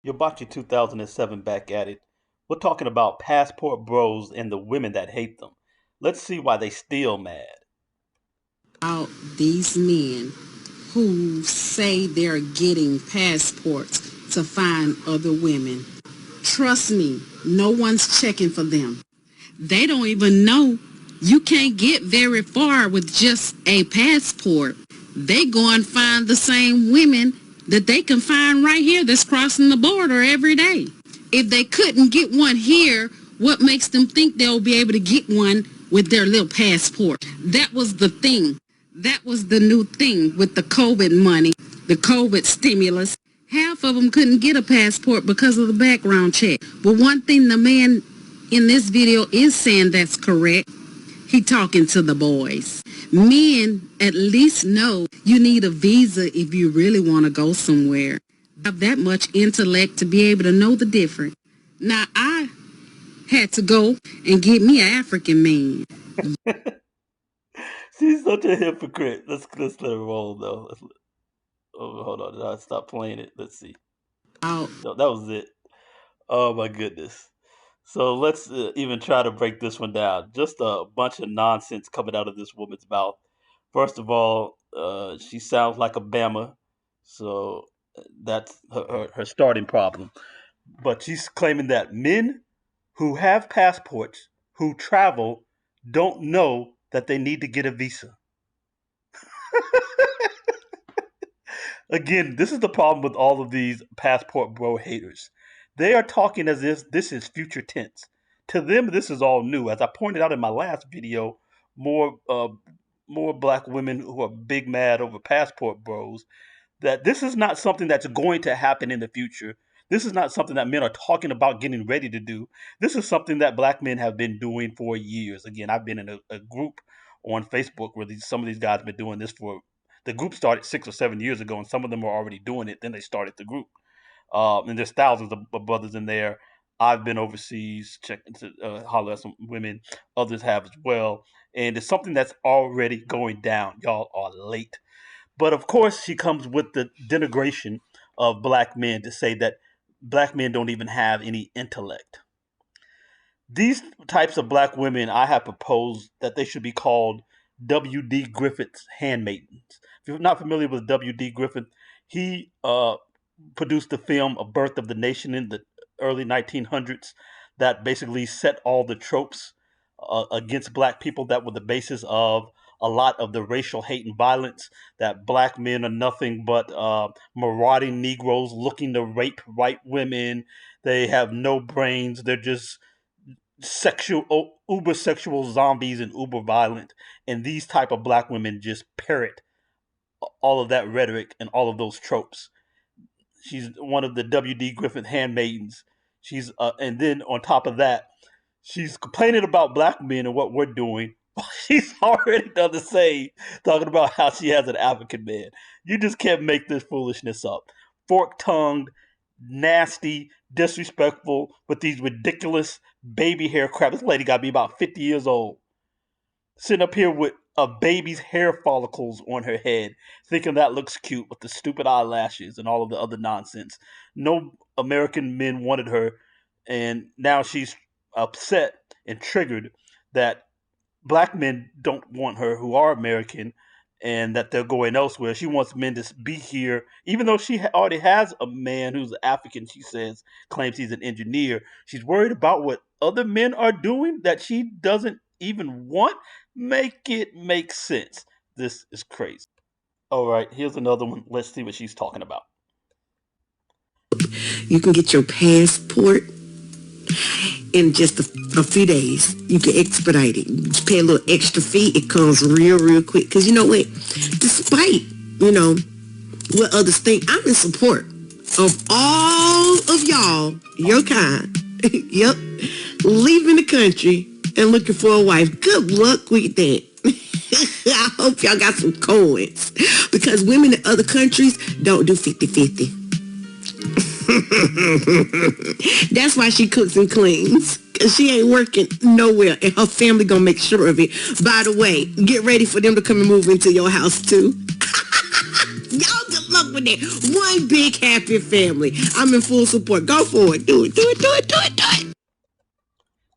Yobachi 2007 back at it. We're talking about passport bros and the women that hate them. Let's see why they still mad. Out these men who say they're getting passports to find other women. Trust me, no one's checking for them. They don't even know you can't get very far with just a passport. They go and find the same women that they can find right here that's crossing the border every day. If they couldn't get one here, what makes them think they'll be able to get one with their little passport? That was the thing. That was the new thing with the COVID money, the COVID stimulus. Half of them couldn't get a passport because of the background check. But one thing the man in this video is saying that's correct. He talking to the boys. Men at least know you need a visa if you really want to go somewhere. Have that much intellect to be able to know the difference. Now, I had to go and get me an African man. She's such a hypocrite. Let's let her roll though. Hold on, I stopped playing it. Let's see. Out. No, that was it. Oh my goodness. So let's even try to break this one down. Just a bunch of nonsense coming out of this woman's mouth. First of all, she sounds like a Bama, so that's her starting problem. But she's claiming that men who have passports, who travel, don't know that they need to get a visa. Again, this is the problem with all of these passport bro haters. They are talking as if this is future tense. To them, this is all new. As I pointed out in my last video, more more black women who are big mad over passport bros, that this is not something that's going to happen in the future. This is not something that men are talking about getting ready to do. This is something that black men have been doing for years. Again, I've been in a group on Facebook where some of these guys have been doing this for. The group started 6 or 7 years ago, and some of them were already doing it. Then they started the group, and there's thousands of brothers in there. I've been overseas checking to holler at some women. Others have as well, and it's something that's already going down. Y'all are late. But of course, she comes with the denigration of black men to say that black men don't even have any intellect. These types of black women, I have proposed that they should be called W.D. Griffith's handmaidens. If you're not familiar with W.D. Griffith, he produced the film A Birth of the Nation in the early 1900s that basically set all the tropes against black people that were the basis of a lot of the racial hate and violence, that black men are nothing but marauding Negroes looking to rape white women. They have no brains. They're just uber sexual zombies and uber violent. And these type of black women just parrot all of that rhetoric and all of those tropes. She's one of the W.D. Griffith handmaidens. She's and then on top of that, she's complaining about black men and what we're doing. She's already done the same, talking about how she has an African man. You just can't make this foolishness up. Fork-tongued, nasty, disrespectful, with these ridiculous baby hair crap. This lady got to be about 50 years old, sitting up here with a baby's hair follicles on her head, thinking that looks cute with the stupid eyelashes and all of the other nonsense. No American men wanted her, and now she's upset and triggered that black men don't want her who are American and that they're going elsewhere. She wants men to be here, even though she already has a man who's African, she says, claims he's an engineer. She's worried about what other men are doing that she doesn't even want. Make it make sense. This is crazy. All right, here's another one. Let's see what she's talking about. You can get your passport in just a few days. You can expedite it. You pay a little extra fee. It comes real quick. Because you know what? Despite, what others think, I'm in support of all of y'all, your kind, yep, leaving the country and looking for a wife. Good luck with that. I hope y'all got some coins. Because women in other countries don't do 50-50. That's why she cooks and cleans, because she ain't working nowhere, and her family gonna make sure of it. By the way, get ready for them to come and move into your house too. Y'all good luck with that. One big happy family. I'm in full support. Go for it. Do it. Do it. Do it. Do it. Do it.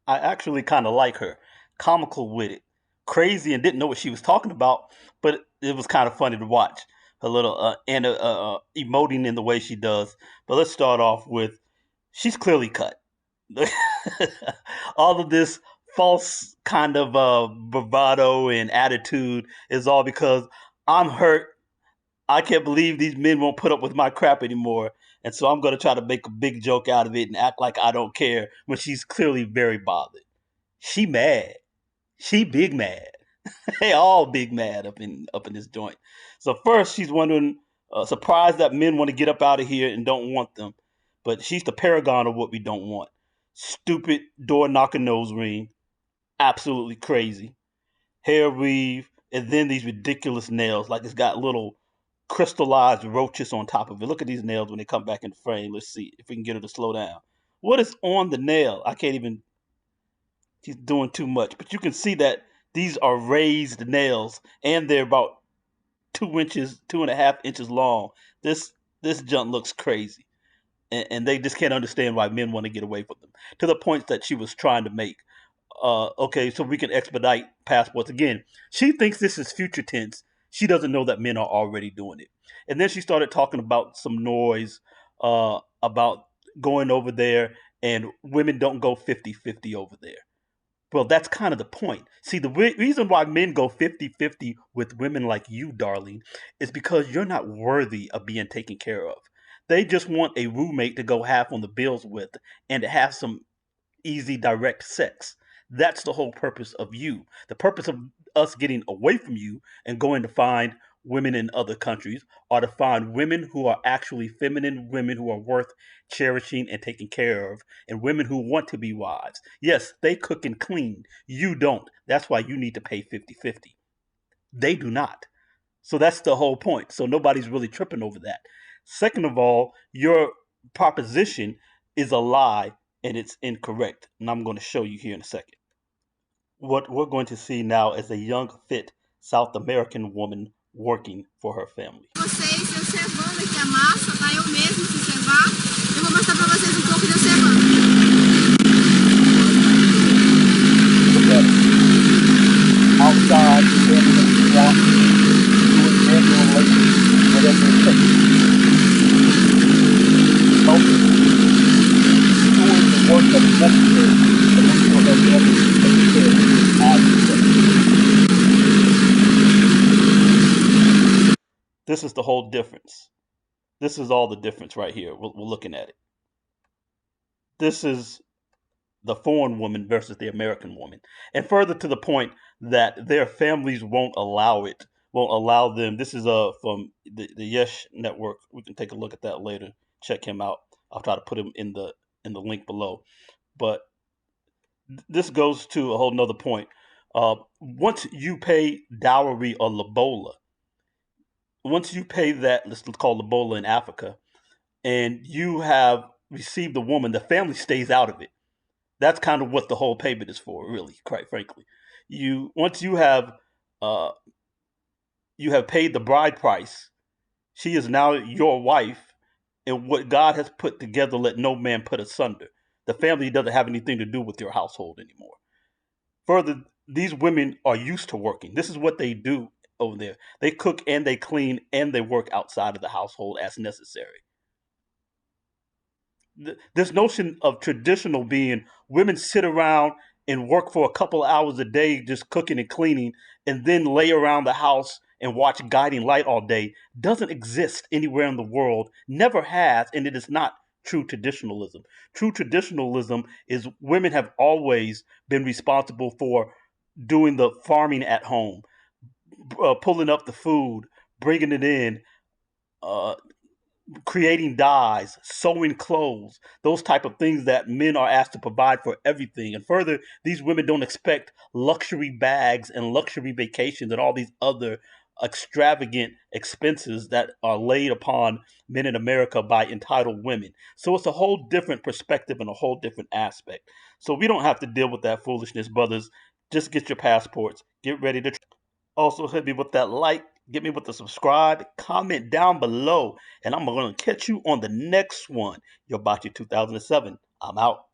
I actually kind of like her, comical with it, crazy, and didn't know what she was talking about, but it was kind of funny to watch her little emoting in the way she does. But let's start off with she's clearly cut. All of this false kind of bravado and attitude is all because I'm hurt. I can't believe these men won't put up with my crap anymore. And so I'm going to try to make a big joke out of it and act like I don't care when she's clearly very bothered. She mad. She big mad. They all big mad up in this joint. So first she's wondering, surprised that men want to get up out of here and don't want them. But she's the paragon of what we don't want. Stupid door knocker nose ring. Absolutely crazy. Hair weave, and then these ridiculous nails, like it's got little crystallized roaches on top of it. Look at these nails when they come back in frame. Let's see if we can get her to slow down. What is on the nail? I can't even. She's doing too much, but you can see that these are raised nails, and they're about 2 inches, 2.5 inches long. This junk looks crazy, and they just can't understand why men want to get away from them. To the points that she was trying to make. Okay, so we can expedite passports. Again, she thinks this is future tense. She doesn't know that men are already doing it. And then she started talking about some noise about going over there, and women don't go 50-50 over there. Well, that's kind of the point. See, the reason why men go 50-50 with women like you, darling, is because you're not worthy of being taken care of. They just want a roommate to go half on the bills with and to have some easy, direct sex. That's the whole purpose of you. The purpose of us getting away from you and going to find women in other countries are to find women who are actually feminine, women who are worth cherishing and taking care of, and women who want to be wives. Yes, they cook and clean. You don't. That's why you need to pay 50-50. They do not. So that's the whole point. So nobody's really tripping over that. Second of all, your proposition is a lie and it's incorrect. And I'm going to show you here in a second. What we're going to see now is a young, fit South American woman working for her family. Vocês observando aqui a massa, tá? Eu mesmo se observar. Eu vou mostrar pra vocês um pouco de observando. Look at it. Outside, the family walk, doing manual labor, whatever it takes. Helping, doing the work that is necessary to make sure that family is taken care of as this is the whole difference. This is all the difference right here. We're looking at it. This is the foreign woman versus the American woman. And further to the point that their families won't allow it, won't allow them. This is from the Yes Network. We can take a look at that later. Check him out. I'll try to put him in the link below. But this goes to a whole nother point. Once you pay dowry or lobola, once you pay that, let's call lobola in Africa, and you have received a woman, the family stays out of it. That's kind of what the whole payment is for, really, quite frankly. You once uh, you have paid the bride price, she is now your wife, and what God has put together, let no man put asunder. The family doesn't have anything to do with your household anymore. Further, these women are used to working. This is what they do over there. They cook and they clean and they work outside of the household as necessary. This notion of traditional being women sit around and work for a couple hours a day just cooking and cleaning and then lay around the house and watch guiding light all day doesn't exist anywhere in the world, never has, and it is not true traditionalism. True traditionalism is women have always been responsible for doing the farming at home, pulling up the food, bringing it in, uh, creating dyes, sewing clothes, those type of things that men are asked to provide for everything. And further, these women don't expect luxury bags and luxury vacations and all these other extravagant expenses that are laid upon men in America by entitled women. So it's a whole different perspective and a whole different aspect. So we don't have to deal with that foolishness, brothers. Just get your passports. Get ready to. Also, hit me with that like, Get me with the subscribe, comment down below, and I'm going to catch you on the next one. Yobachi 2007. I'm out.